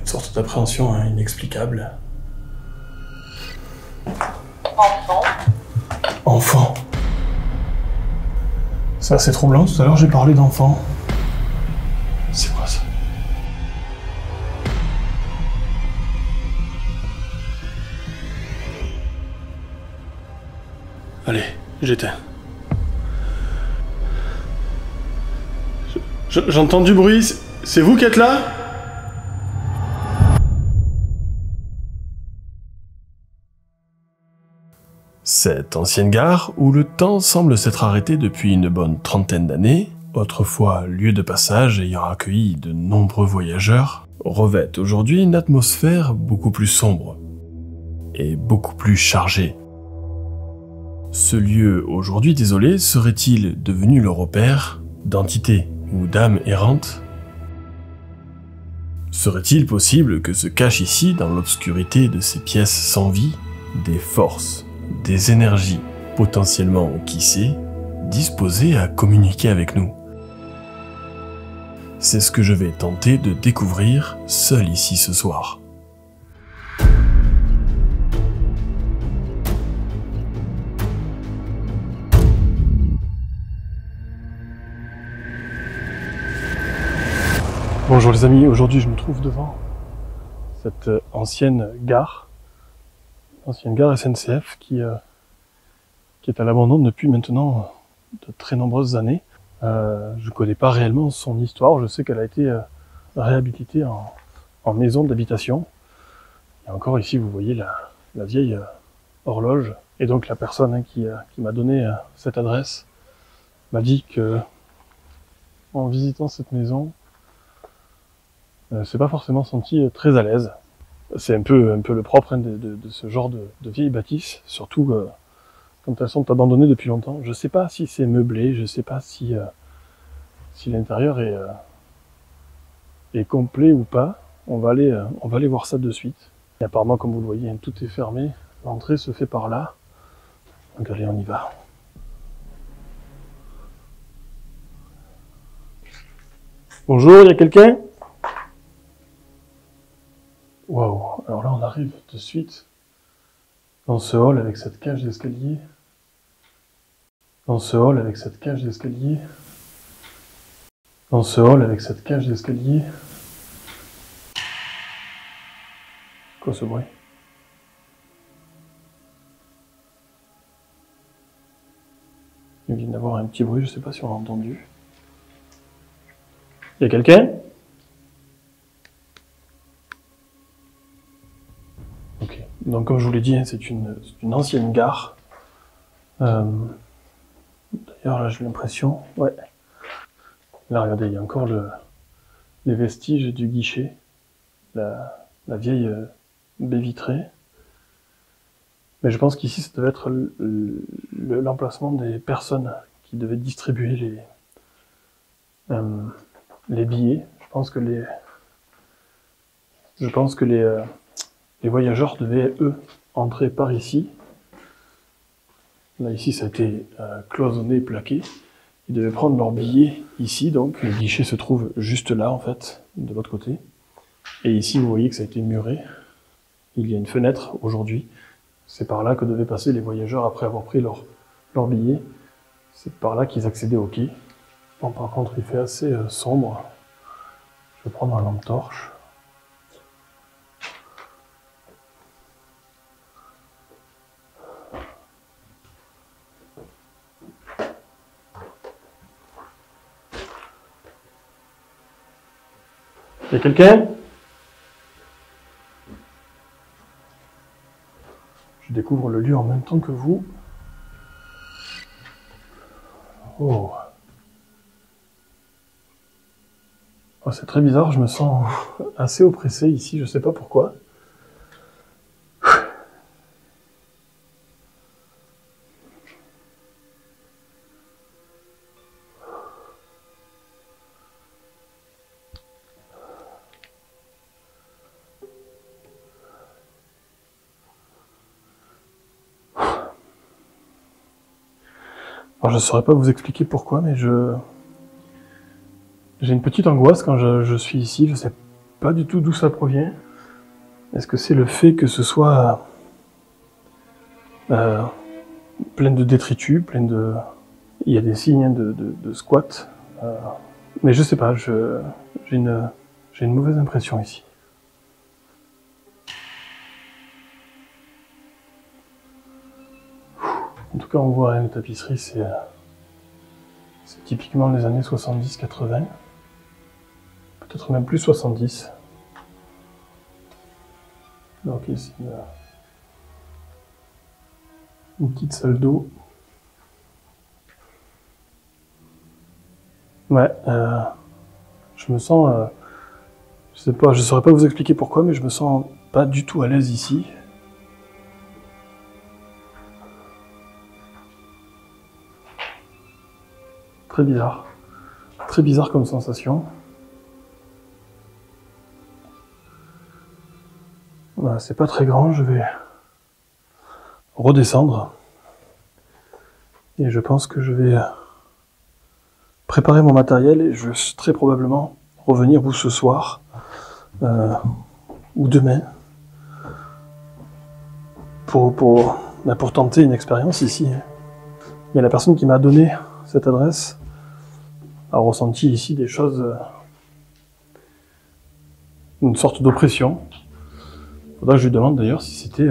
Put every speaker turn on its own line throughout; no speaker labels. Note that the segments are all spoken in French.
une sorte d'appréhension inexplicable.
Enfant.
Enfant. C'est assez troublant, tout à l'heure j'ai parlé d'enfant. C'est quoi ça? Allez, j'éteins. J'entends du bruit, c'est vous qui êtes là? Cette ancienne gare, où le temps semble s'être arrêté depuis une bonne trentaine d'années, autrefois lieu de passage ayant accueilli de nombreux voyageurs, revêt aujourd'hui une atmosphère beaucoup plus sombre et beaucoup plus chargée. Ce lieu aujourd'hui désolé serait-il devenu le repère d'entités ou d'âmes errantes? Serait-il possible que se cachent ici, dans l'obscurité de ces pièces sans vie, des forces, des énergies, potentiellement, qui sait, disposées à communiquer avec nous? C'est ce que je vais tenter de découvrir seul ici ce soir. Bonjour les amis, aujourd'hui je me trouve devant cette ancienne gare SNCF qui est à l'abandon depuis maintenant de très nombreuses années. Je ne connais pas réellement son histoire, je sais qu'elle a été réhabilitée en maison d'habitation. Et encore ici vous voyez la vieille horloge. Et donc la personne qui m'a donné cette adresse m'a dit que en visitant cette maison, c'est pas forcément senti très à l'aise. C'est un peu le propre de ce genre de vieilles bâtisses, surtout quand elles sont abandonnées depuis longtemps. Je sais pas si c'est meublé, je sais pas si l'intérieur est complet ou pas. On va aller voir ça de suite. Et apparemment, comme vous le voyez, tout est fermé. L'entrée se fait par là. Donc allez, on y va. Bonjour, il y a quelqu'un? Waouh, alors là on arrive de suite dans ce hall avec cette cage d'escalier. Dans ce hall avec cette cage d'escalier. Dans ce hall avec cette cage d'escalier. Quoi ce bruit? Il vient d'avoir un petit bruit, je sais pas si on l'a entendu. Il y a quelqu'un? Ok, donc comme je vous l'ai dit, c'est une ancienne gare. D'ailleurs là j'ai l'impression, ouais. Là regardez, il y a encore les vestiges du guichet, la vieille baie vitrée. Mais je pense qu'ici ça devait être l'emplacement des personnes qui devaient distribuer les billets. Je pense que les voyageurs devaient, eux, entrer par ici. Là, ici, ça a été cloisonné, plaqué. Ils devaient prendre leur billet ici, donc. Le guichet se trouve juste là, en fait, de l'autre côté. Et ici, vous voyez que ça a été muré. Il y a une fenêtre, aujourd'hui. C'est par là que devaient passer les voyageurs après avoir pris leur billet. C'est par là qu'ils accédaient au quai. Bon, par contre, il fait assez sombre. Je vais prendre un lampe torche. Il y a quelqu'un? Je découvre le lieu en même temps que vous. Oh. Oh, c'est très bizarre, je me sens assez oppressé ici, je sais pas pourquoi. Alors je ne saurais pas vous expliquer pourquoi, mais j'ai une petite angoisse quand je suis ici, je sais pas du tout d'où ça provient. Est-ce que c'est le fait que ce soit plein de détritus, il y a des signes de squat, mais je sais pas, j'ai une mauvaise impression ici. En tout cas, on voit une tapisserie, c'est typiquement les années 70-80, peut-être même plus 70. Donc ici, une petite salle d'eau. Ouais, je me sens, je sais pas, je saurais pas vous expliquer pourquoi, mais je me sens pas du tout à l'aise ici. Très bizarre comme sensation. Voilà, c'est pas très grand, je vais redescendre. Et je pense que je vais préparer mon matériel et je vais très probablement revenir ou ce soir ou demain pour tenter une expérience ici. Mais la personne qui m'a donné cette adresse a ressenti ici des choses, une sorte d'oppression. Faudra que je lui demande d'ailleurs si c'était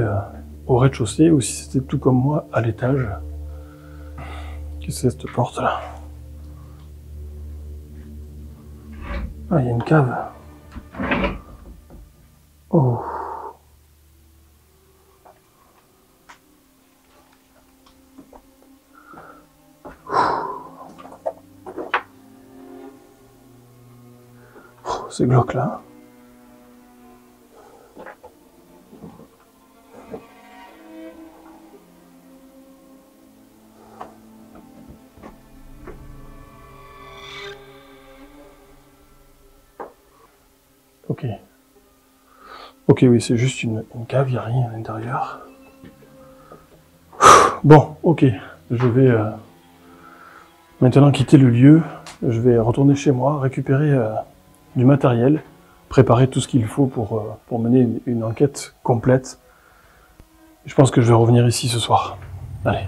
au rez-de-chaussée ou si c'était tout comme moi à l'étage. Qu'est-ce que c'est cette porte là? Ah, il y a une cave. Oh. C'est glauque là. Ok. Ok, oui, c'est juste une cave, il n'y a rien à l'intérieur. Bon, ok. Je vais maintenant quitter le lieu. Je vais retourner chez moi, récupérer du matériel, préparer tout ce qu'il faut pour mener une enquête complète. Je pense que je vais revenir ici ce soir. Allez.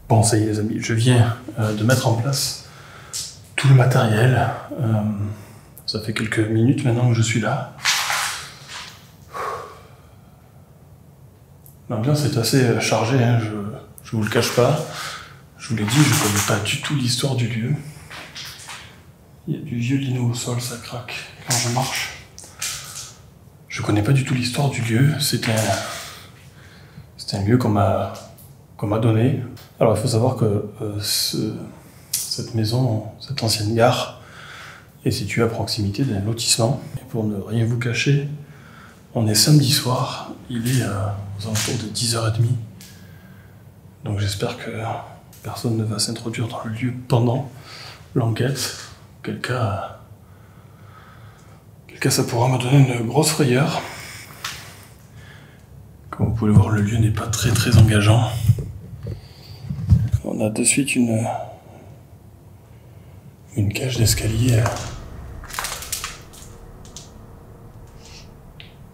Bon, ça y est les amis, je viens de mettre en place tout le matériel. Ça fait quelques minutes maintenant que je suis là. L'ambiance est assez chargée, hein, je vous le cache pas. Je vous l'ai dit, je connais pas du tout l'histoire du lieu. Il y a du vieux lino au sol, ça craque quand je marche. Je connais pas du tout l'histoire du lieu. C'est un lieu qu'on m'a donné. Alors il faut savoir que cette maison, cette ancienne gare, est située à proximité d'un lotissement. Et pour ne rien vous cacher, on est samedi soir, il est aux alentours de 10h30. Donc j'espère que personne ne va s'introduire dans le lieu pendant l'enquête. Quel cas ça pourra me donner une grosse frayeur. Comme vous pouvez le voir, le lieu n'est pas très engageant. On a de suite une cage d'escalier.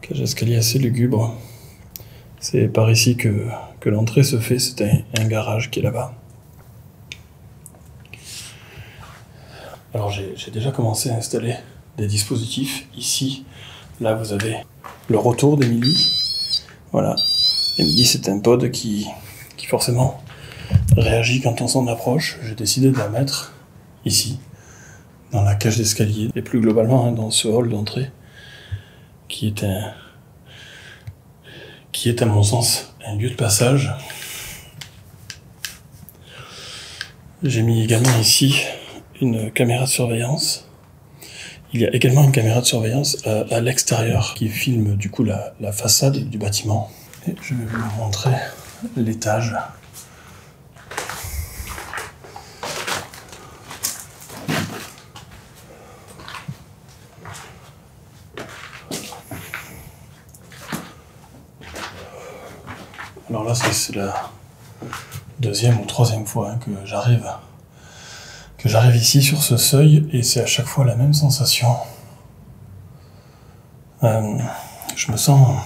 Cage d'escalier assez lugubre. C'est par ici que l'entrée se fait, c'est un garage qui est là-bas. Alors j'ai déjà commencé à installer des dispositifs. Ici, là vous avez le retour d'Emilie. Voilà. Emilie, c'est un pod qui forcément réagit quand on s'en approche. J'ai décidé de la mettre ici, dans la cage d'escalier, et plus globalement hein, dans ce hall d'entrée, qui est à mon sens un lieu de passage. J'ai mis également ici une caméra de surveillance. Il y a également une caméra de surveillance à l'extérieur qui filme du coup la façade du bâtiment. Et je vais vous montrer l'étage. Alors là, c'est deuxième ou troisième fois que j'arrive ici sur ce seuil, et c'est à chaque fois la même sensation. Je me sens...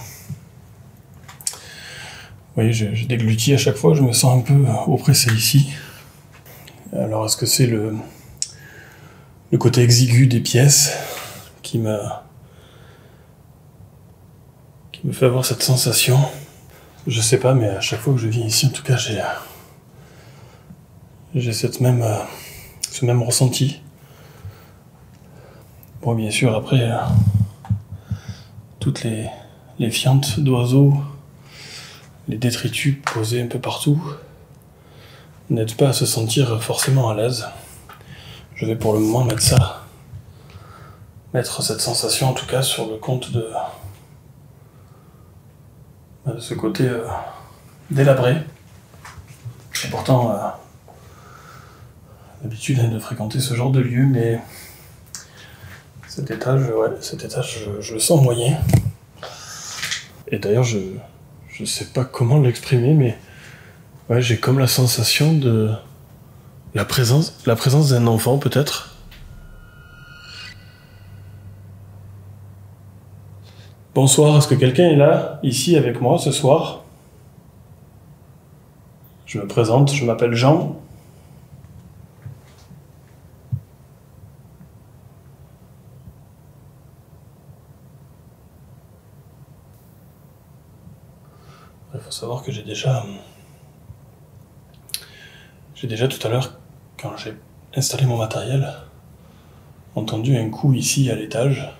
Vous voyez, je déglutis à chaque fois, je me sens un peu oppressé ici. Alors est-ce que c'est le côté exigu des pièces qui me fait avoir cette sensation? Je sais pas, mais à chaque fois que je viens ici, en tout cas, j'ai ce même ressenti. Bon, bien sûr, après, toutes les fientes d'oiseaux, les détritus posés un peu partout, n'aident pas à se sentir forcément à l'aise. Je vais pour le moment mettre cette sensation, en tout cas, sur le compte de ce côté délabré. J'ai pourtant l'habitude de fréquenter ce genre de lieu, mais cet étage, je le sens moyen. Et d'ailleurs, je sais pas comment l'exprimer, mais ouais, j'ai comme la sensation de la présence d'un enfant, peut-être. Bonsoir, est-ce que quelqu'un est là, ici, avec moi, ce soir? Je me présente, je m'appelle Jean. Il faut savoir que j'ai déjà tout à l'heure, quand j'ai installé mon matériel, entendu un coup ici à l'étage.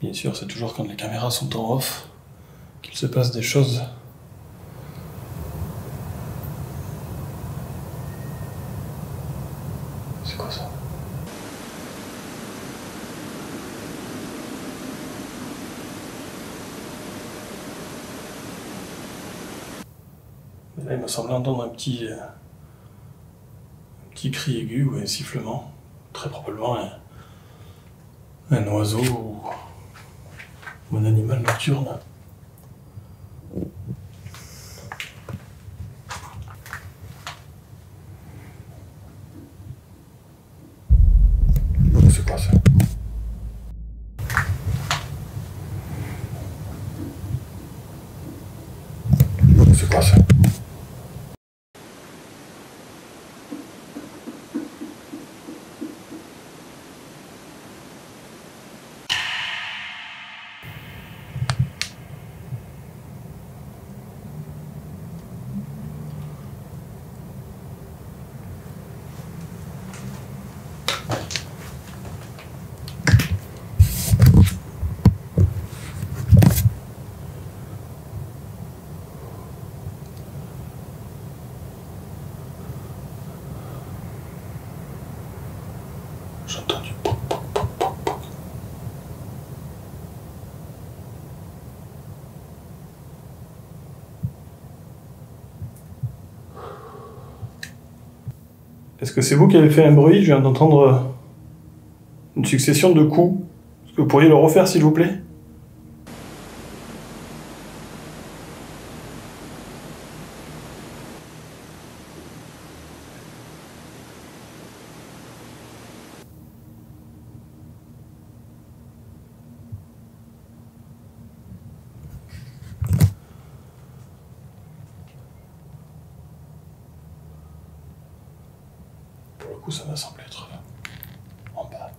Bien sûr, c'est toujours quand les caméras sont en off qu'il se passe des choses. C'est quoi ça? Et là, il me semblait entendre un petit cri aigu ou un sifflement. Très probablement un oiseau ou un animal nocturne. C'est quoi ça? C'est quoi ça? J'ai entendu poc, poc, poc, poc, poc. Est-ce que c'est vous qui avez fait un bruit? Je viens d'entendre une succession de coups. Est-ce que vous pourriez le refaire, s'il vous plaît? Pour le coup, ça m'a semblé être en bas.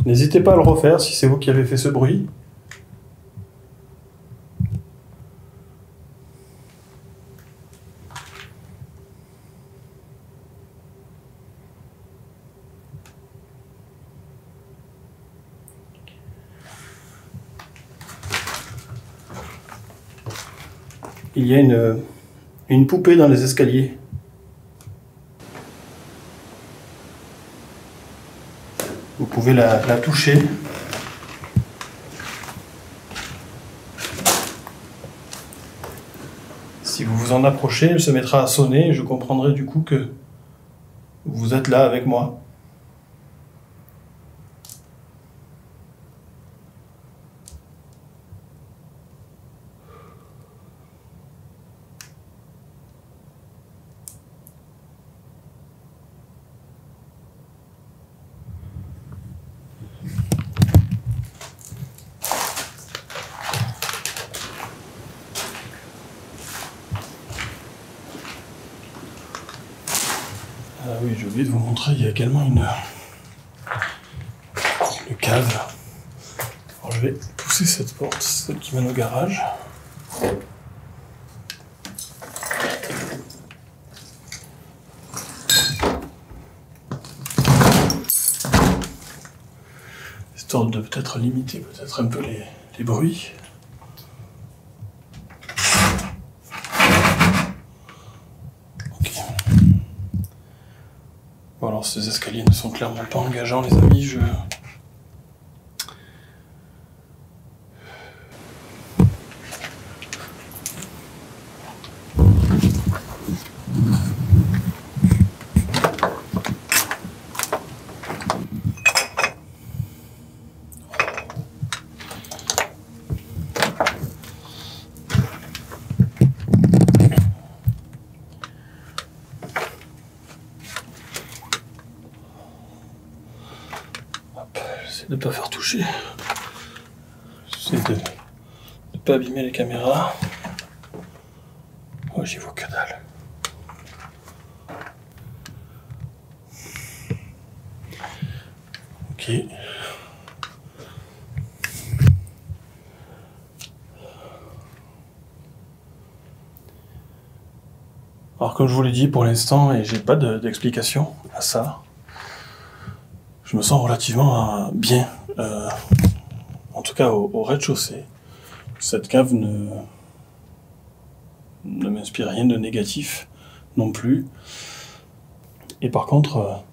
N'hésitez pas à le refaire si c'est vous qui avez fait ce bruit. Il y a une poupée dans les escaliers. Vous pouvez la toucher. Si vous vous en approchez, elle se mettra à sonner et je comprendrai du coup que vous êtes là avec moi. oui, j'ai oublié de vous montrer, il y a également une cave. Alors je vais pousser cette porte, celle qui mène au garage. Histoire de peut-être limiter peut-être un peu les bruits. Ok. Bon alors ces escaliers ne sont clairement pas engageants les amis, J'essaie de ne pas faire toucher. J'essaie de ne pas abîmer les caméras. Oh, j'y vois que dalle. Ok. Alors comme je vous l'ai dit pour l'instant, et j'ai pas d'explication à ça, je me sens relativement bien, en tout cas au rez-de-chaussée. Cette cave ne m'inspire rien de négatif non plus. Et par contre,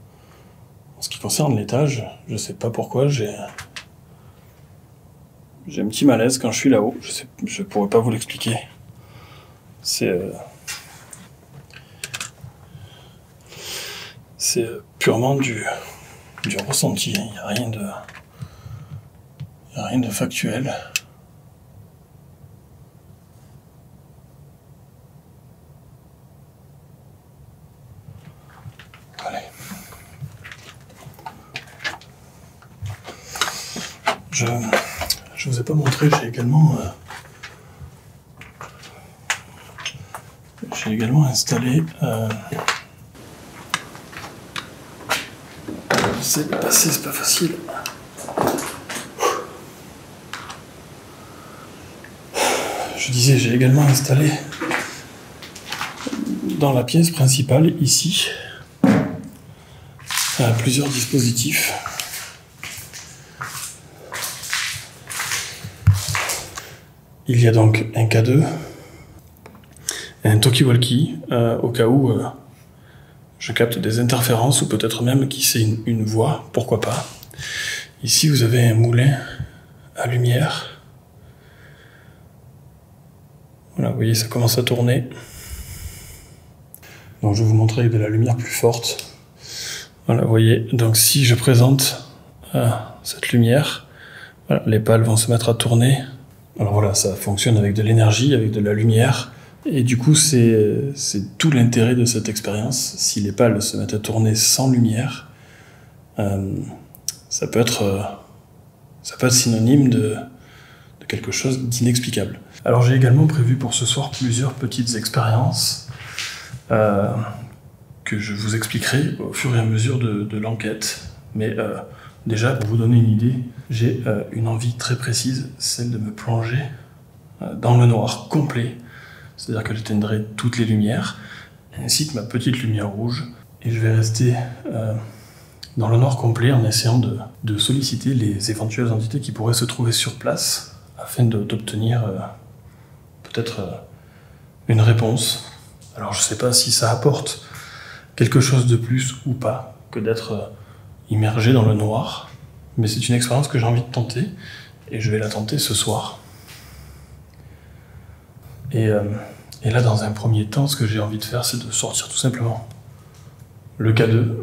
en ce qui concerne l'étage, je sais pas pourquoi, j'ai un petit malaise quand je suis là-haut. Je pourrais pas vous l'expliquer. C'est purement du ressenti. Il n'y a rien de factuel. Allez. Je vous ai pas montré, j'ai également installé c'est de passer, c'est pas facile. Je disais, j'ai également installé dans la pièce principale, ici, plusieurs dispositifs. Il y a donc un K2, un talkie-walkie, au cas où je capte des interférences, ou peut-être même qui c'est une voix, pourquoi pas. Ici, vous avez un moulin à lumière. Voilà, vous voyez, ça commence à tourner. Donc je vais vous montrer de la lumière plus forte. Voilà, vous voyez, donc si je présente cette lumière, voilà, les pales vont se mettre à tourner. Alors voilà, ça fonctionne avec de l'énergie, avec de la lumière. Et du coup, c'est tout l'intérêt de cette expérience. Si les pales se mettent à tourner sans lumière, ça peut être synonyme de quelque chose d'inexplicable. Alors j'ai également prévu pour ce soir plusieurs petites expériences que je vous expliquerai au fur et à mesure de l'enquête. Mais déjà, pour vous donner une idée, j'ai une envie très précise, celle de me plonger dans le noir complet. C'est-à-dire que j'éteindrai toutes les lumières, ainsi que ma petite lumière rouge. Et je vais rester dans le noir complet en essayant de solliciter les éventuelles entités qui pourraient se trouver sur place, afin d'obtenir peut-être une réponse. Alors je ne sais pas si ça apporte quelque chose de plus ou pas que d'être immergé dans le noir, mais c'est une expérience que j'ai envie de tenter, et je vais la tenter ce soir. Et là, dans un premier temps, ce que j'ai envie de faire, c'est de sortir tout simplement le K2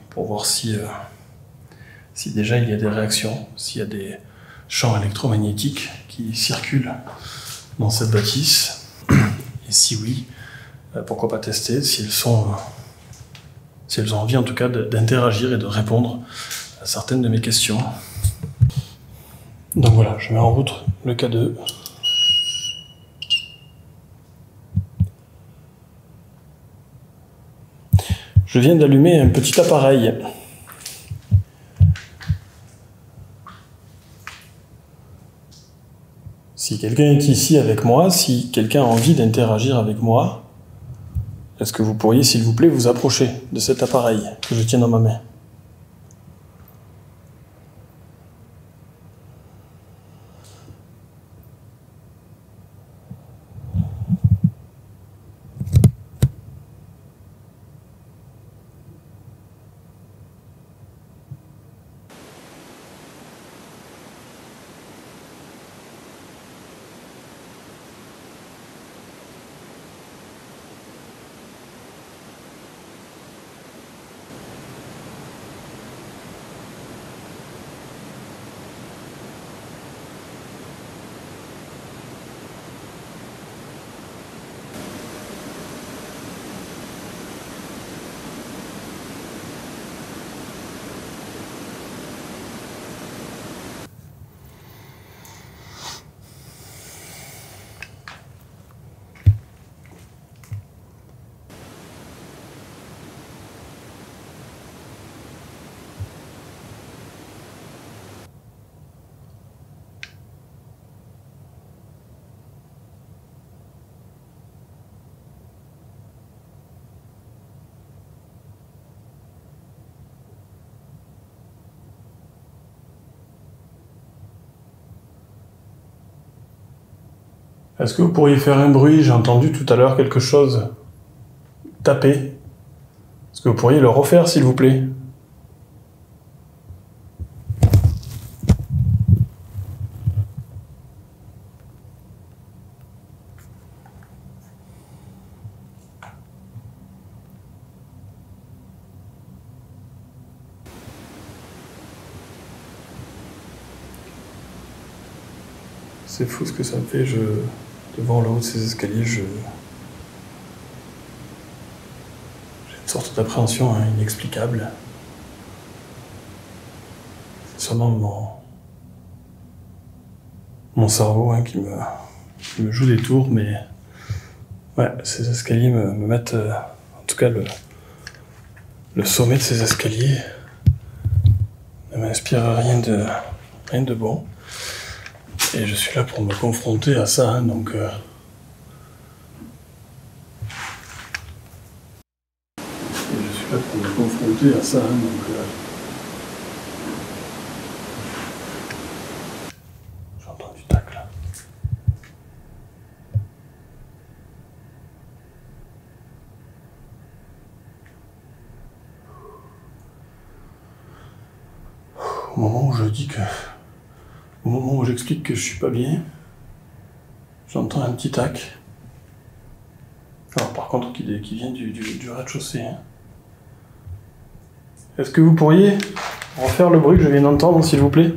pour voir si déjà il y a des réactions, s'il y a des champs électromagnétiques qui circulent dans cette bâtisse. Et si oui, pourquoi pas tester si elles ont envie en tout cas d'interagir et de répondre à certaines de mes questions. Donc voilà, je mets en route le K2. Je Je viens d'allumer un petit appareil. Si quelqu'un est ici avec moi, si quelqu'un a envie d'interagir avec moi, est-ce que vous pourriez, s'il vous plaît, vous approcher de cet appareil que je tiens dans ma main? Est-ce que vous pourriez faire un bruit? J'ai entendu tout à l'heure quelque chose taper. Est-ce que vous pourriez le refaire, s'il vous plaît? C'est fou ce que ça me fait, devant le haut de ces escaliers, j'ai une sorte d'appréhension inexplicable. C'est sûrement mon cerveau qui me joue des tours, mais ouais, ces escaliers me mettent, en tout cas le sommet de ces escaliers ne m'inspire rien de bon. Et je suis là pour me confronter à ça, donc... J'entends du tac, là. Au moment où je dis que... Au moment où j'explique que je suis pas bien, j'entends un petit tac. Alors par contre, qui vient du rez-de-chaussée. Est-ce que vous pourriez refaire le bruit que je viens d'entendre, s'il vous plaît?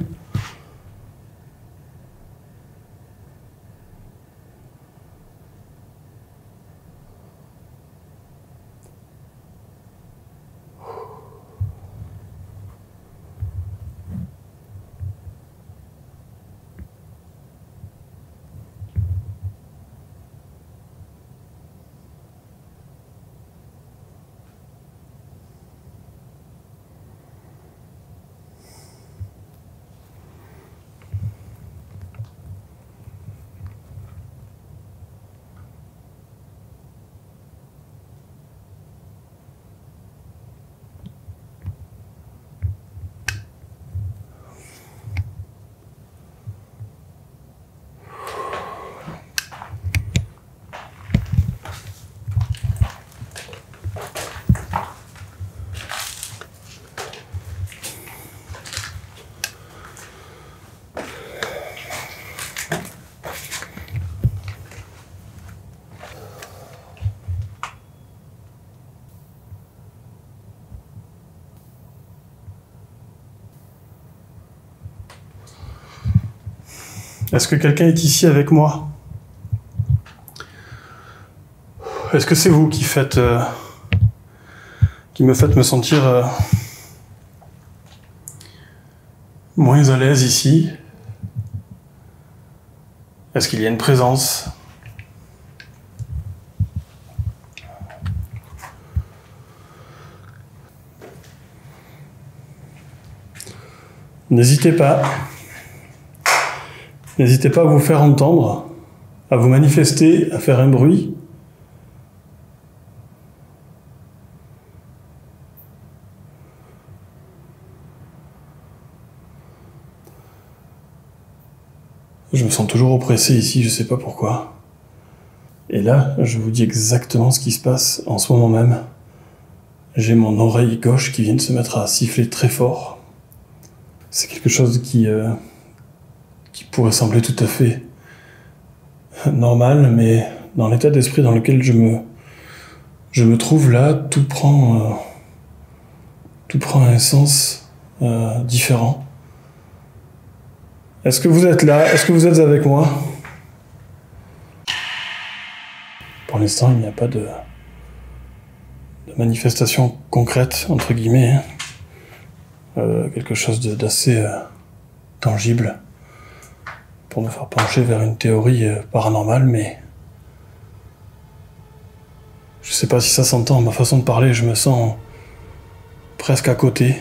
Est-ce que quelqu'un est ici avec moi? Est-ce que c'est vous qui me faites me sentir moins à l'aise ici? Est-ce qu'il y a une présence? N'hésitez pas. N'hésitez pas à vous faire entendre, à vous manifester, à faire un bruit. Je me sens toujours oppressé ici, je sais pas pourquoi. Et là, je vous dis exactement ce qui se passe en ce moment même. J'ai mon oreille gauche qui vient de se mettre à siffler très fort. C'est quelque chose qui pourrait sembler tout à fait normal, mais dans l'état d'esprit dans lequel je me trouve là, tout prend un sens différent. Est-ce que vous êtes là? Est-ce que vous êtes avec moi? Pour l'instant, il n'y a pas de manifestation concrète, entre guillemets. Quelque chose d'assez tangible pour nous faire pencher vers une théorie paranormale, mais je sais pas si ça s'entend. Ma façon de parler, je me sens presque à côté.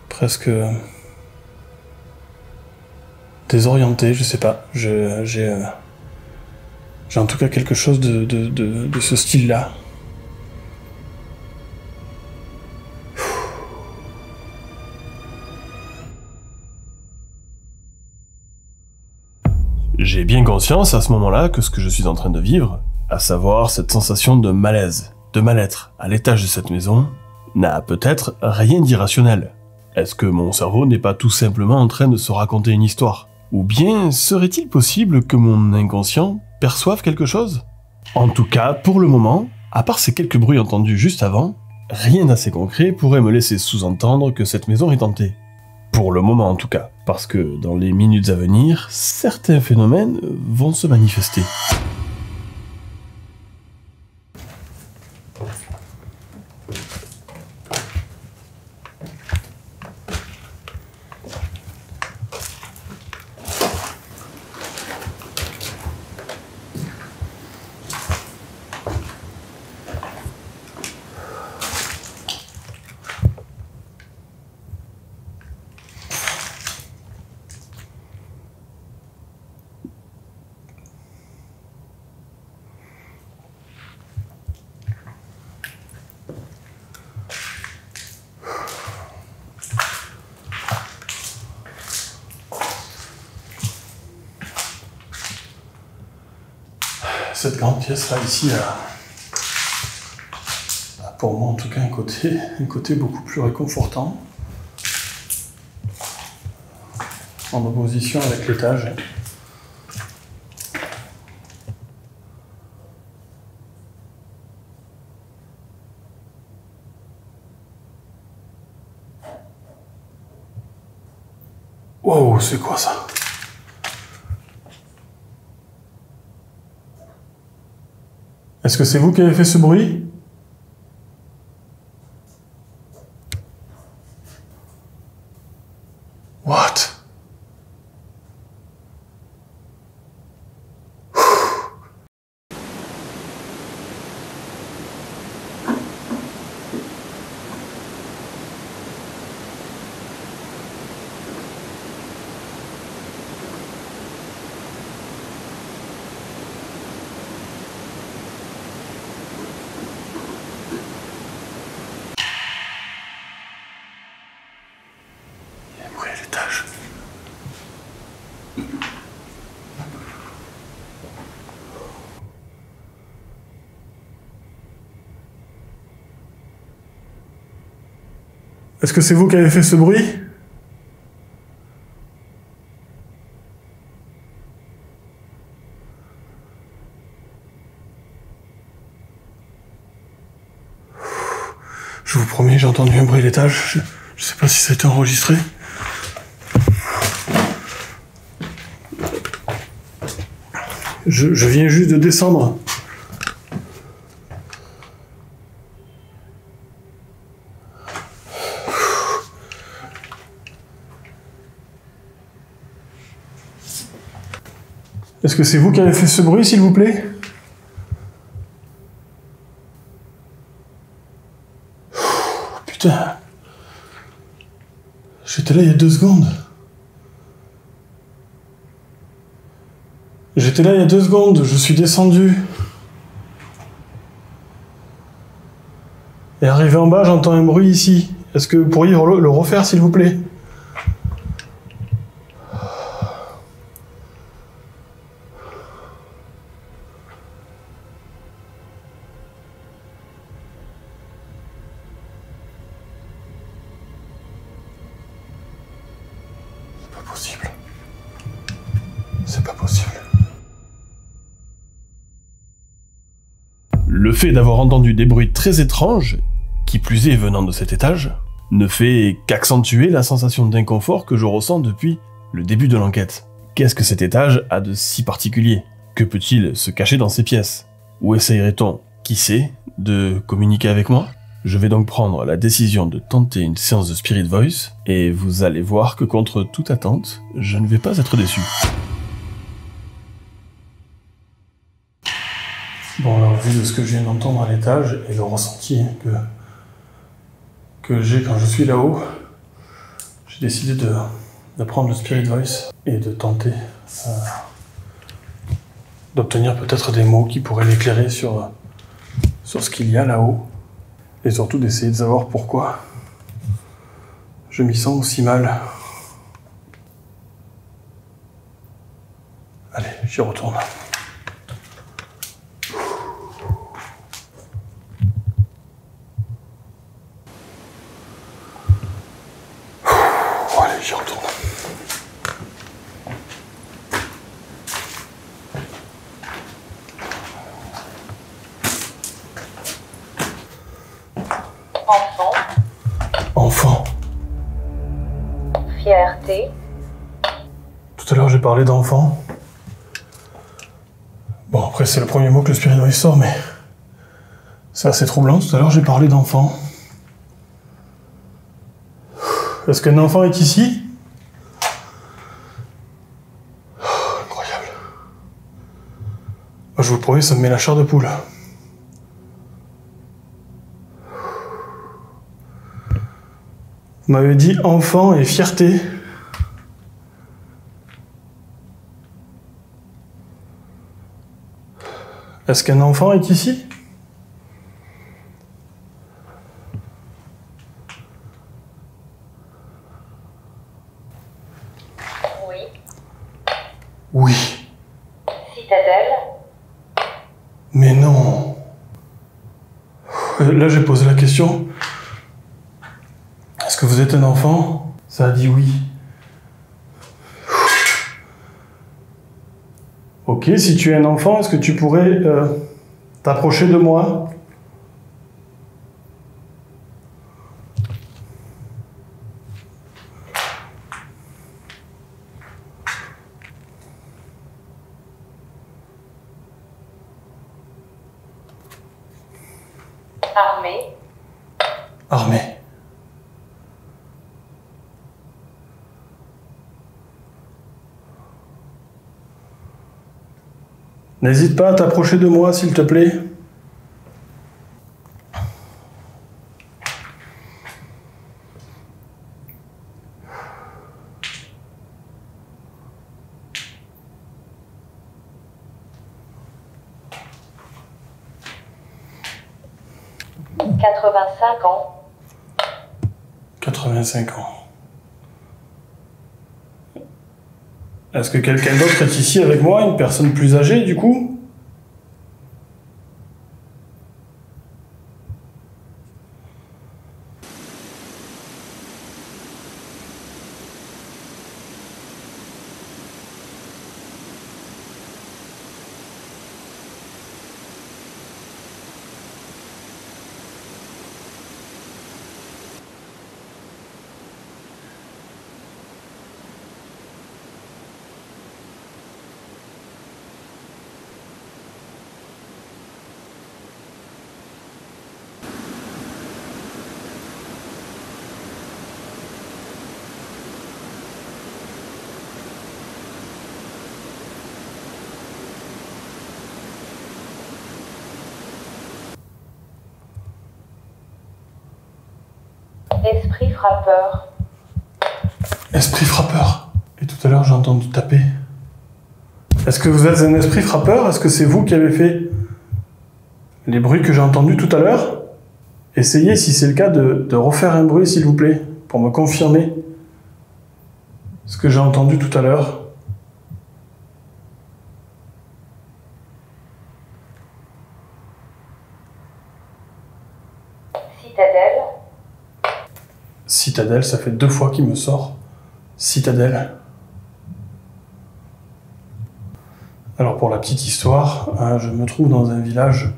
Presque désorienté, je sais pas. J'ai en tout cas quelque chose de ce style-là. J'ai bien conscience à ce moment-là que ce que je suis en train de vivre, à savoir cette sensation de malaise, de mal-être à l'étage de cette maison, n'a peut-être rien d'irrationnel. Est-ce que mon cerveau n'est pas tout simplement en train de se raconter une histoire? Ou bien serait-il possible que mon inconscient perçoive quelque chose? En tout cas, pour le moment, à part ces quelques bruits entendus juste avant, rien d'assez concret pourrait me laisser sous-entendre que cette maison est hantée. Pour le moment en tout cas, parce que dans les minutes à venir, certains phénomènes vont se manifester. Cette grande pièce là ici a pour moi en tout cas un côté beaucoup plus réconfortant en opposition avec l'étage. Wow, c'est quoi ça? Est-ce que c'est vous qui avez fait ce bruit? What? Est-ce que c'est vous qui avez fait ce bruit? Je vous promets, j'ai entendu un bruit à l'étage. Je sais pas si ça a été enregistré. Je viens juste de descendre. Est-ce que c'est vous qui avez fait ce bruit, s'il vous plaît? Putain. j'étais là il y a 2 secondes. J'étais là il y a 2 secondes, je suis descendu. Et arrivé en bas, j'entends un bruit ici. Est-ce que vous pourriez le refaire, s'il vous plaît? C'est pas possible. C'est pas possible. Le fait d'avoir entendu des bruits très étranges, qui plus est venant de cet étage, ne fait qu'accentuer la sensation d'inconfort que je ressens depuis le début de l'enquête. Qu'est-ce que cet étage a de si particulier? Que peut-il se cacher dans ces pièces? Ou essayerait-on, qui sait, de communiquer avec moi? Je vais donc prendre la décision de tenter une séance de Spirit Voice, et vous allez voir que contre toute attente, je ne vais pas être déçu. Bon, alors, vu de ce que je viens d'entendre à l'étage et le ressenti que j'ai quand je suis là-haut, j'ai décidé de prendre le Spirit Voice et de tenter d'obtenir peut-être des mots qui pourraient l'éclairer sur ce qu'il y a là-haut, et surtout d'essayer de savoir pourquoi je m'y sens aussi mal. Allez, j'y retourne. J'y retourne. Enfant.
Fierté.
Tout à l'heure j'ai parlé d'enfant. Bon, après c'est le premier mot que le Spirit Voice sort, mais c'est assez troublant. Tout à l'heure j'ai parlé d'enfant. Est-ce qu'un enfant est ici? Incroyable. Moi, je vous le promets, ça me met la chair de poule. Vous m'avez dit enfant et fierté. Est-ce qu'un enfant est ici? Oui.
Citadelle.
Mais non. Là, j'ai posé la question. Est-ce que vous êtes un enfant? Ça a dit oui. Ok, si tu es un enfant, est-ce que tu pourrais t'approcher de moi?
Armée.
Armée. N'hésite pas à t'approcher de moi, s'il te plaît.
« 85 ans.
85 ans. Est-ce que quelqu'un d'autre est ici avec moi, une personne plus âgée, du coup?
Esprit frappeur.
esprit frappeur. Et tout à l'heure, j'ai entendu taper. Est-ce que vous êtes un esprit frappeur? Est-ce que c'est vous qui avez fait les bruits que j'ai entendus tout à l'heure? Essayez, si c'est le cas, de refaire un bruit, s'il vous plaît, pour me confirmer ce que j'ai entendu tout à l'heure.
Citadelle.
Citadelle, ça fait 2 fois qu'il me sort. Citadelle. Alors pour la petite histoire, je me trouve dans un village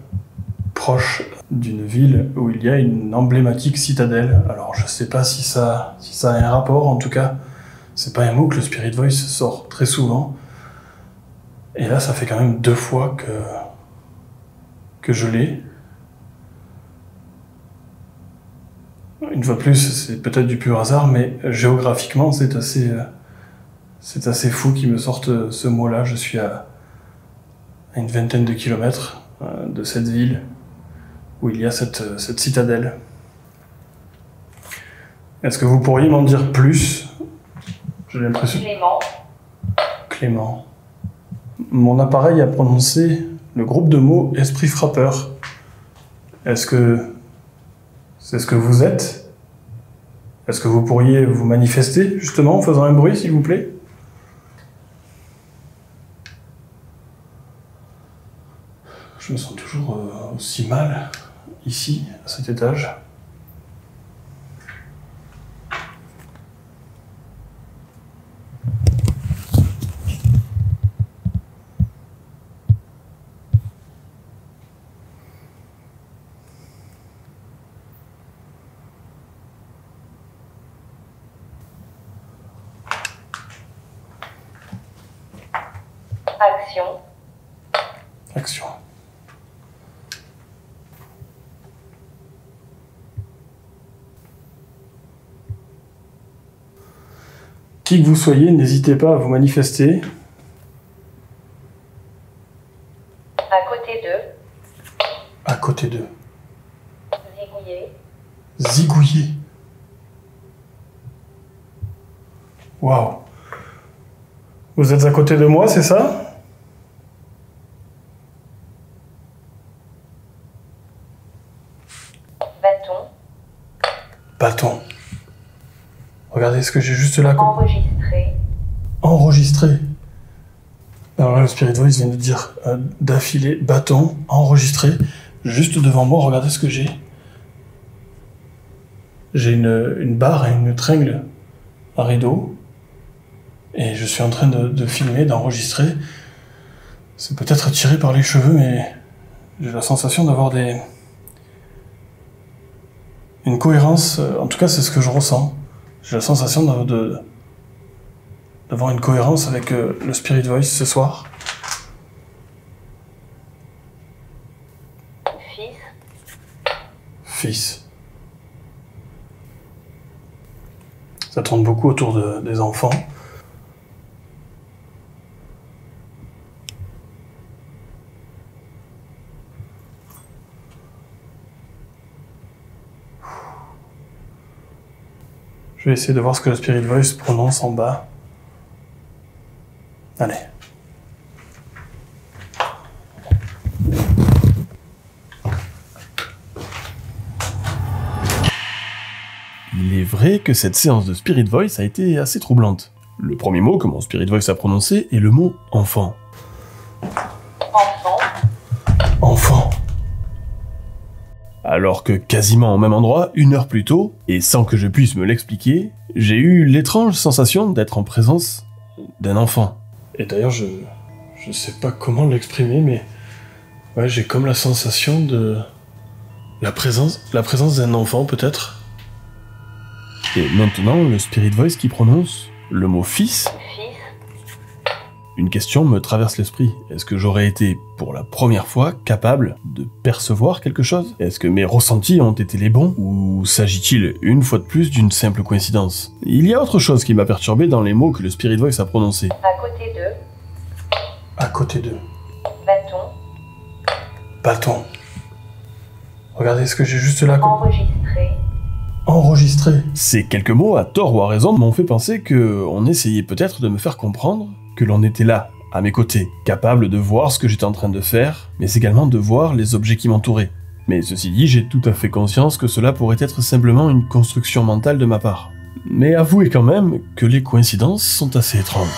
proche d'une ville où il y a une emblématique citadelle. Alors je sais pas si ça a un rapport, en tout cas, c'est pas un mot que le Spirit Voice sort très souvent. Et là, ça fait quand même 2 fois que je l'ai. Une fois de plus, c'est peut-être du pur hasard, mais géographiquement, c'est assez fou qu'il me sorte ce mot-là. Je suis à une vingtaine de kilomètres de cette ville où il y a cette citadelle. Est-ce que vous pourriez m'en dire plus? J'ai l'impression...
Clément.
Clément. Mon appareil a prononcé le groupe de mots « esprit frappeur ». Est-ce que c'est ce que vous êtes? Est-ce que vous pourriez vous manifester, justement, en faisant un bruit, s'il vous plaît? Je me sens toujours aussi mal, ici, à cet étage.
Action.
Action. Qui que vous soyez, n'hésitez pas à vous manifester.
À côté d'eux.
À côté d'eux.
Zigouiller.
Zigouiller. Waouh. Vous êtes à côté de moi, c'est ça?
Bâton.
Bâton. Regardez ce que j'ai juste là.
Enregistré.
Enregistré. Alors là, le Spirit Voice vient de dire d'affilée, bâton, enregistré. Juste devant moi, regardez ce que j'ai. J'ai une barre et une tringle à rideau. Et je suis en train de filmer, d'enregistrer. C'est peut-être tiré par les cheveux, mais j'ai la sensation d'avoir une cohérence. En tout cas, c'est ce que je ressens. J'ai la sensation d'avoir une cohérence avec le Spirit Voice ce soir.
Fils.
Fils. Ça tourne beaucoup autour des enfants. Je vais essayer de voir ce que le Spirit Voice prononce en bas. Allez. Il est vrai que cette séance de Spirit Voice a été assez troublante. Le premier mot que mon Spirit Voice a prononcé est le mot « enfant ».
Enfant.
Enfant. Alors que quasiment au même endroit, 1 heure plus tôt, et sans que je puisse me l'expliquer, j'ai eu l'étrange sensation d'être en présence d'un enfant. Et d'ailleurs, je sais pas comment l'exprimer, mais ouais, j'ai comme la sensation de la présence d'un enfant peut-être. Et maintenant, le Spirit Voice qui prononce le mot fils.
Fils.
Une question me traverse l'esprit. Est-ce que j'aurais été, pour la première fois, capable de percevoir quelque chose? Est-ce que mes ressentis ont été les bons? Ou s'agit-il, une fois de plus, d'une simple coïncidence? Il y a autre chose qui m'a perturbé dans les mots que le Spirit Voice a prononcés.
À côté d'eux.
À côté d'eux.
Bâton.
Bâton. Regardez ce que j'ai juste là.
Enregistré.
enregistré. Ces quelques mots, à tort ou à raison, m'ont fait penser que on essayait peut-être de me faire comprendre que l'on était là, à mes côtés, capable de voir ce que j'étais en train de faire, mais également de voir les objets qui m'entouraient. Mais ceci dit, j'ai tout à fait conscience que cela pourrait être simplement une construction mentale de ma part. Mais avouez quand même que les coïncidences sont assez étranges.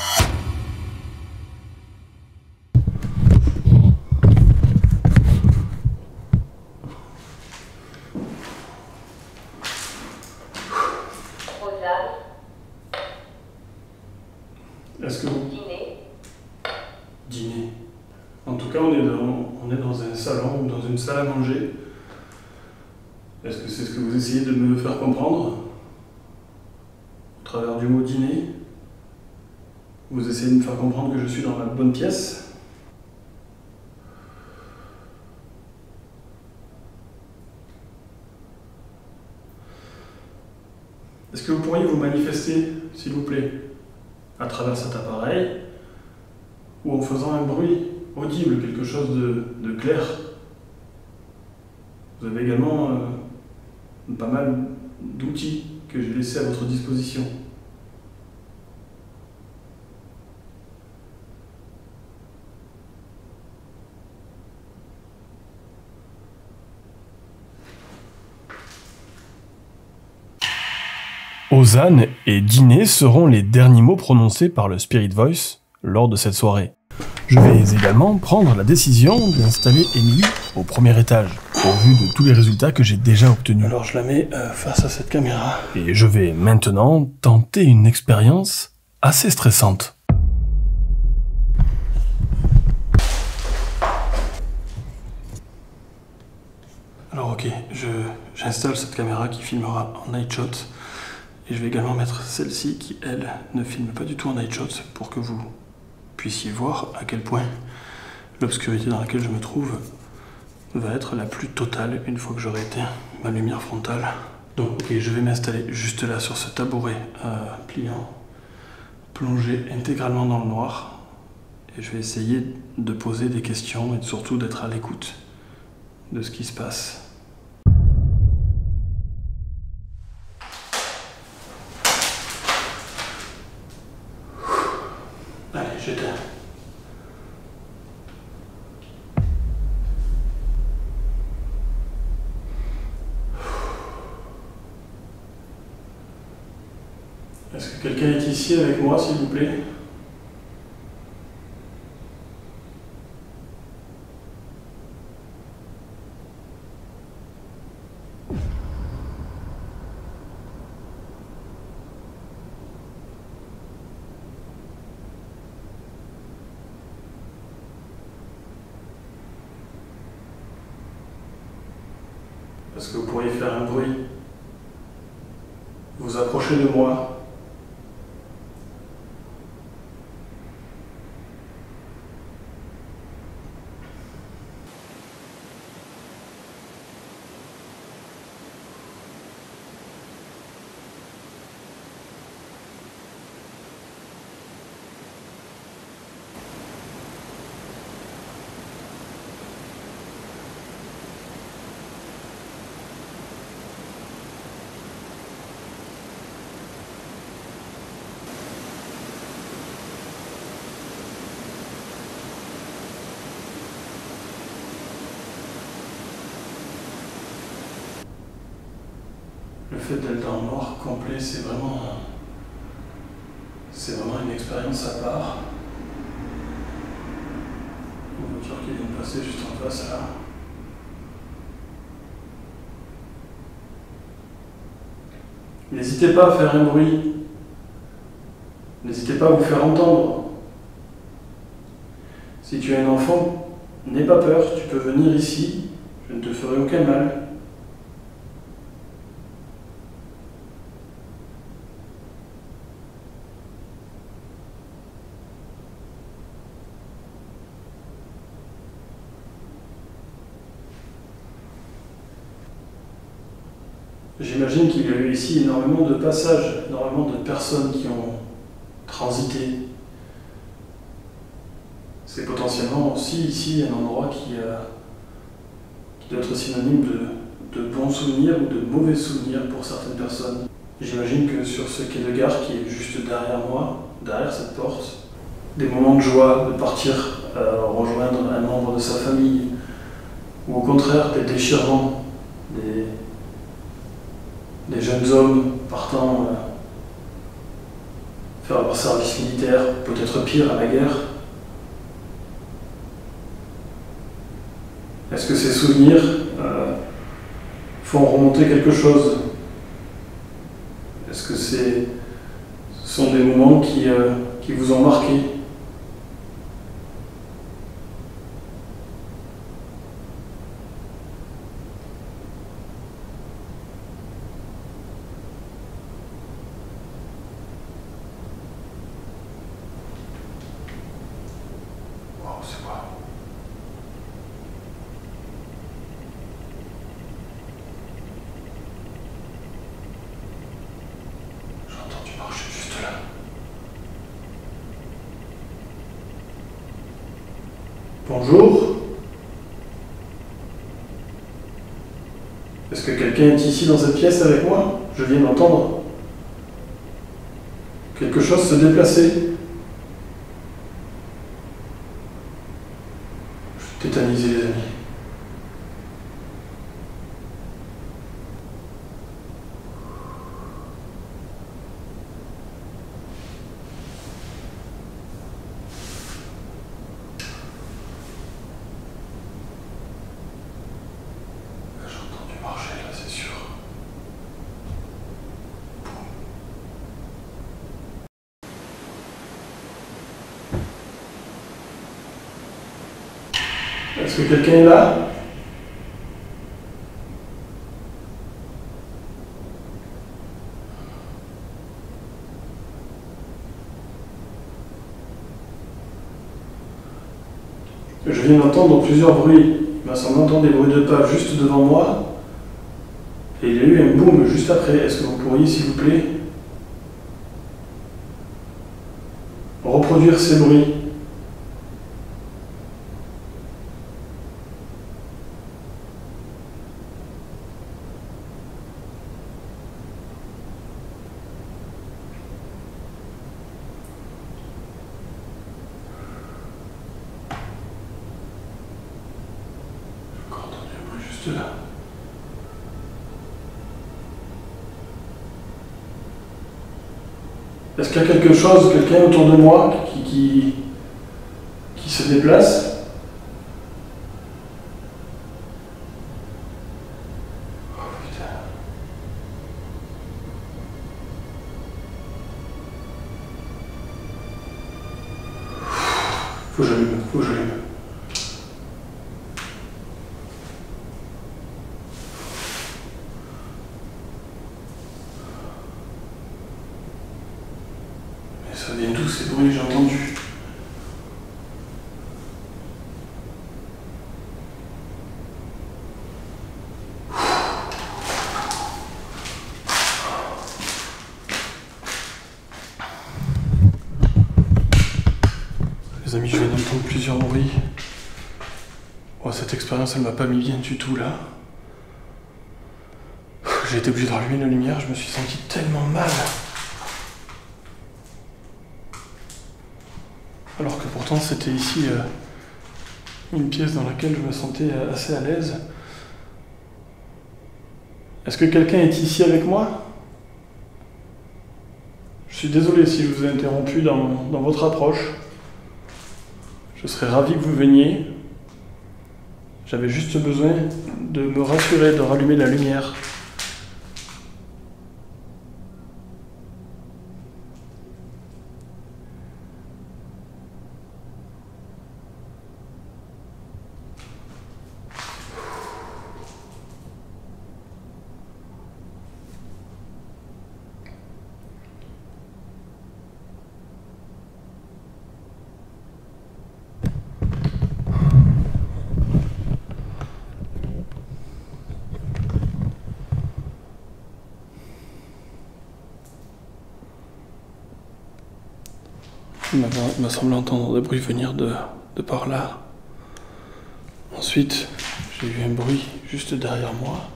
Rosanne,
Est-ce que vous...
dîner,
Dîner. En tout cas, on est dans un salon ou dans une salle à manger. Est-ce que c'est ce que vous essayez de me faire comprendre? Au travers du mot dîner? Vous essayez de me faire comprendre que je suis dans la bonne pièce? Est-ce que vous pourriez vous manifester, s'il vous plaît, à travers cet appareil, ou en faisant un bruit audible, quelque chose de clair? Vous avez également pas mal d'outils que j'ai laissés à votre disposition. Hosanne et dîner seront les derniers mots prononcés par le Spirit Voice lors de cette soirée. Je vais également prendre la décision d'installer Emily au premier étage, au vu de tous les résultats que j'ai déjà obtenus. Alors je la mets face à cette caméra. Et je vais maintenant tenter une expérience assez stressante. Alors ok, j'installe cette caméra qui filmera en night shot. Et je vais également mettre celle-ci qui, elle, ne filme pas du tout en night shot pour que vous puissiez voir à quel point l'obscurité dans laquelle je me trouve va être la plus totale une fois que j'aurai éteint ma lumière frontale. Donc ok, je vais m'installer juste là sur ce tabouret pliant, plongé intégralement dans le noir, et je vais essayer de poser des questions et surtout d'être à l'écoute de ce qui se passe. Allez, j'éteins. Est-ce que quelqu'un est ici avec moi, s'il vous plaît? Est-ce que vous pourriez faire un bruit? Vous approchez de moi. Le fait d'être dans le noir complet, c'est vraiment une expérience à part. Une voiture qui vient de passer juste en face là. N'hésitez pas à faire un bruit. N'hésitez pas à vous faire entendre. Si tu es un enfant, n'aie pas peur, tu peux venir ici, je ne te ferai aucun mal. J'imagine qu'il y a eu ici énormément de passages, énormément de personnes qui ont transité. C'est potentiellement aussi ici un endroit qui doit être synonyme de bons souvenirs ou de mauvais souvenirs pour certaines personnes. J'imagine que sur ce quai de gare qui est juste derrière moi, derrière cette porte, des moments de joie, de partir rejoindre un membre de sa famille, ou au contraire des déchirements, des jeunes hommes partant faire leur service militaire, peut-être pire, à la guerre. Est-ce que ces souvenirs font remonter quelque chose? Est-ce que ce sont des moments qui vous ont marqué? Wow, c'est quoi? J'ai entendu marcher juste là. Bonjour. Est-ce que quelqu'un est ici dans cette pièce avec moi? Je viens d'entendre quelque chose se déplacer. Je suis tétanisé, les amis. J'ai entendu marcher là, c'est sûr. Est-ce que quelqu'un est là? Je viens d'entendre plusieurs bruits. Il m'a semblé entendre des bruits de pas juste devant moi. Et il y a eu un boom juste après. Est-ce que vous pourriez, s'il vous plaît, reproduire ces bruits? J'ai encore entendu un bruit juste là. Est-ce qu'il y a quelque chose, quelqu'un autour de moi qui se déplace? Oh putain. Faut que j'allume, faut que j'allume. Mais ça vient d'où ces bruits que j'ai entendus? Les amis, je viens d'entendre plusieurs bruits. Oh, cette expérience, elle m'a pas mis bien du tout là. J'ai été obligé de rallumer la lumière, je me suis senti tellement mal. Alors que pourtant c'était ici une pièce dans laquelle je me sentais assez à l'aise. Est-ce que quelqu'un est ici avec moi? Je suis désolé si je vous ai interrompu dans votre approche. Je serais ravi que vous veniez. J'avais juste besoin de me rassurer, de rallumer la lumière. Il m'a semblé entendre des bruits venir de par là. Ensuite, j'ai eu un bruit juste derrière moi.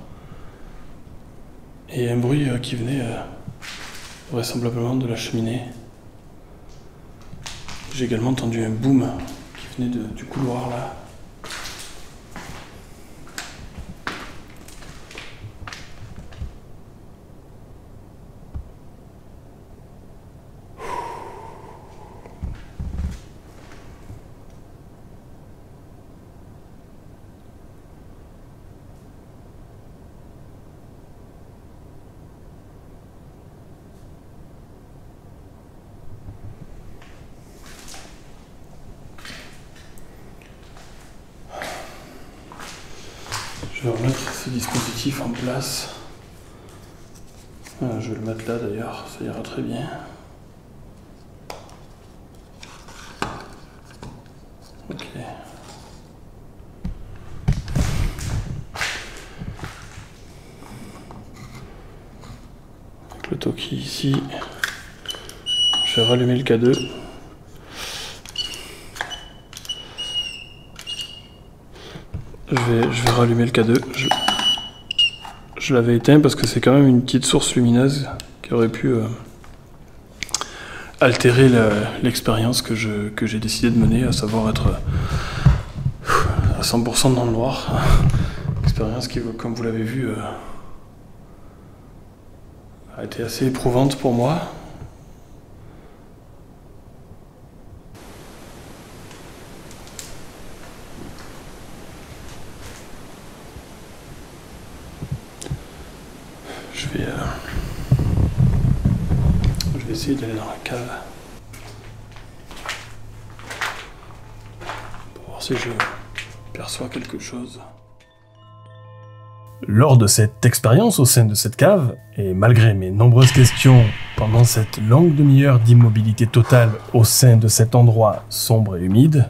Et un bruit qui venait vraisemblablement de la cheminée. J'ai également entendu un boom qui venait du couloir là. Je vais remettre ce dispositif en place. Je vais le mettre là d'ailleurs, ça ira très bien. Ok. Avec le Toki ici, je vais rallumer le K2. Je vais rallumer le K2. Je l'avais éteint parce que c'est quand même une petite source lumineuse qui aurait pu altérer l'expérience que j'ai décidé de mener, à savoir être à 100% dans le noir. Expérience qui, comme vous l'avez vu, a été assez éprouvante pour moi. Je vais essayer d'aller dans la cave pour voir si je perçois quelque chose. Lors de cette expérience au sein de cette cave, et malgré mes nombreuses questions pendant cette longue demi-heure d'immobilité totale au sein de cet endroit sombre et humide...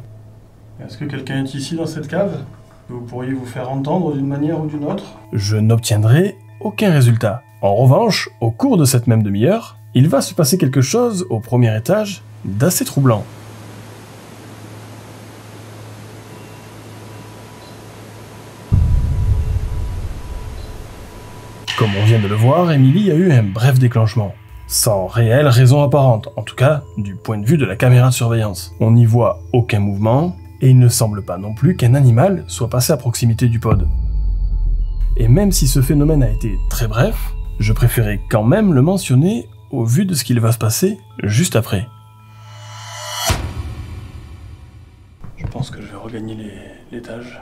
Est-ce que quelqu'un est ici dans cette cave? Vous pourriez vous faire entendre d'une manière ou d'une autre? Je n'obtiendrai aucun résultat. En revanche, au cours de cette même demi-heure, il va se passer quelque chose au premier étage d'assez troublant. Comme on vient de le voir, Emily a eu un bref déclenchement. Sans réelle raison apparente, en tout cas du point de vue de la caméra de surveillance. On n'y voit aucun mouvement, et il ne semble pas non plus qu'un animal soit passé à proximité du pod. Et même si ce phénomène a été très bref, je préférais quand même le mentionner au vu de ce qu'il va se passer juste après. Je pense que je vais regagner l'étage.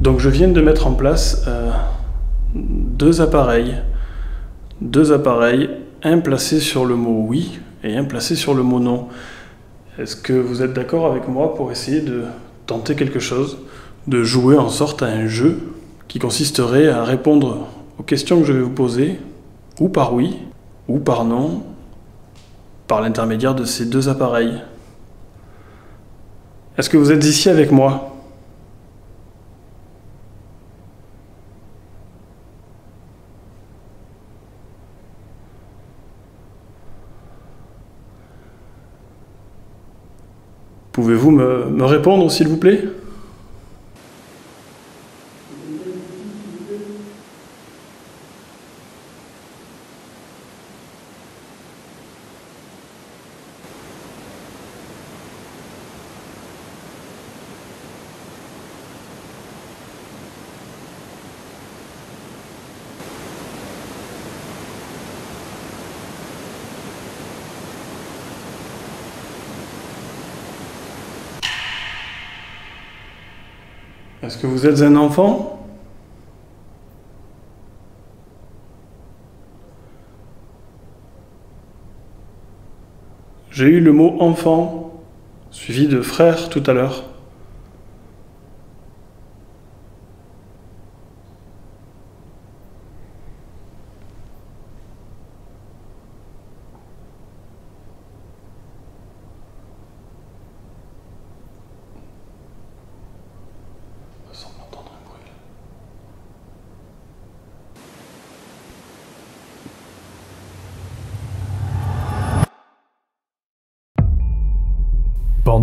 Donc je viens de mettre en place deux appareils, un placé sur le mot oui et un placé sur le mot non. Est-ce que vous êtes d'accord avec moi pour essayer de tenter quelque chose, de jouer en sorte à un jeu qui consisterait à répondre aux questions que je vais vous poser, ou par oui, ou par non, par l'intermédiaire de ces deux appareils? Est-ce que vous êtes ici avec moi ? Pouvez-vous me répondre, s'il vous plaît? Est-ce que vous êtes un enfant? J'ai eu le mot enfant, suivi de frère tout à l'heure.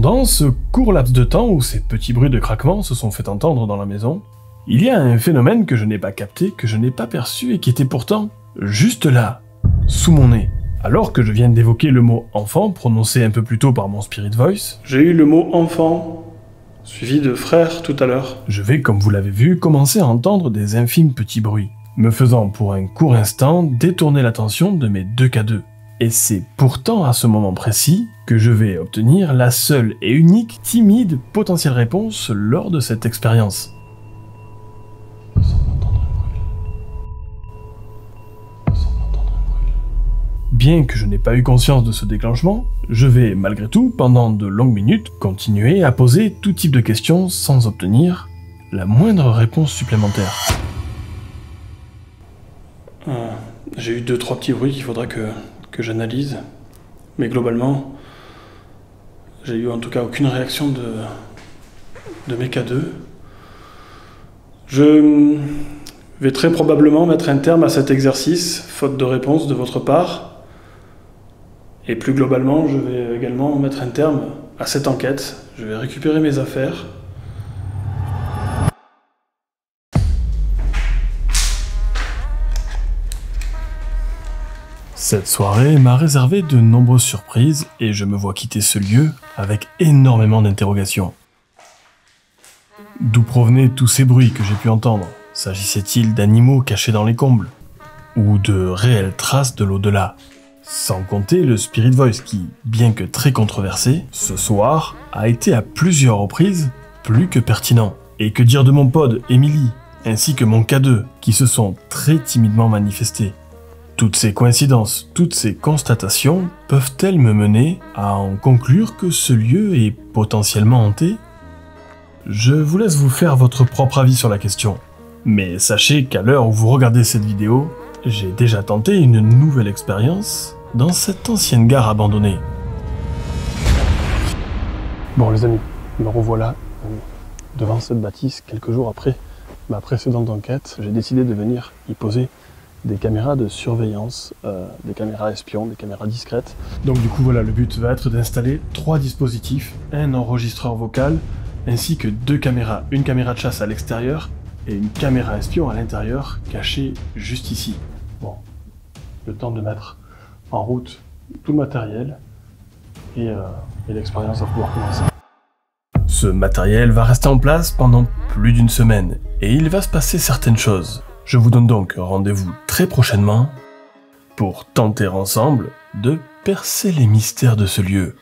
Pendant ce court laps de temps où ces petits bruits de craquement se sont fait entendre dans la maison, il y a un phénomène que je n'ai pas capté, que je n'ai pas perçu et qui était pourtant juste là, sous mon nez. Alors que je viens d'évoquer le mot « enfant » prononcé un peu plus tôt par mon Spirit Voice,
j'ai eu le mot « enfant » suivi de « frère » tout à l'heure.
Je vais, comme vous l'avez vu, commencer à entendre des infimes petits bruits, me faisant pour un court instant détourner l'attention de mes 2K2. Et c'est pourtant à ce moment précis que je vais obtenir la seule et unique timide potentielle réponse lors de cette expérience. Bien que je n'ai pas eu conscience de ce déclenchement, je vais malgré tout, pendant de longues minutes, continuer à poser tout type de questions sans obtenir la moindre réponse supplémentaire.
J'ai eu 2-3 petits bruits qu'il faudra que j'analyse, mais globalement, j'ai eu en tout cas aucune réaction de mes K2. Je vais très probablement mettre un terme à cet exercice, faute de réponse de votre part. Et plus globalement, je vais également mettre un terme à cette enquête. Je vais récupérer mes affaires.
Cette soirée m'a réservé de nombreuses surprises et je me vois quitter ce lieu avec énormément d'interrogations. D'où provenaient tous ces bruits que j'ai pu entendre? S'agissait-il d'animaux cachés dans les combles? Ou de réelles traces de l'au-delà? Sans compter le Spirit Voice qui, bien que très controversé, ce soir a été à plusieurs reprises plus que pertinent. Et que dire de mon pod, Emily, ainsi que mon K2, qui se sont très timidement manifestés? Toutes ces coïncidences, toutes ces constatations peuvent-elles me mener à en conclure que ce lieu est potentiellement hanté? Je vous laisse vous faire votre propre avis sur la question. Mais sachez qu'à l'heure où vous regardez cette vidéo, j'ai déjà tenté une nouvelle expérience dans cette ancienne gare abandonnée.
Bon les amis, me revoilà devant cette bâtisse quelques jours après ma précédente enquête. J'ai décidé de venir y poser des caméras de surveillance, des caméras espions, des caméras discrètes.
Donc du coup voilà, le but va être d'installer 3 dispositifs, un enregistreur vocal, ainsi que 2 caméras, une caméra de chasse à l'extérieur et une caméra espion à l'intérieur, cachée juste ici. Bon, le temps de mettre en route tout le matériel et l'expérience va pouvoir commencer. Ce matériel va rester en place pendant plus d'une semaine et il va se passer certaines choses. Je vous donne donc rendez-vous très prochainement pour tenter ensemble de percer les mystères de ce lieu.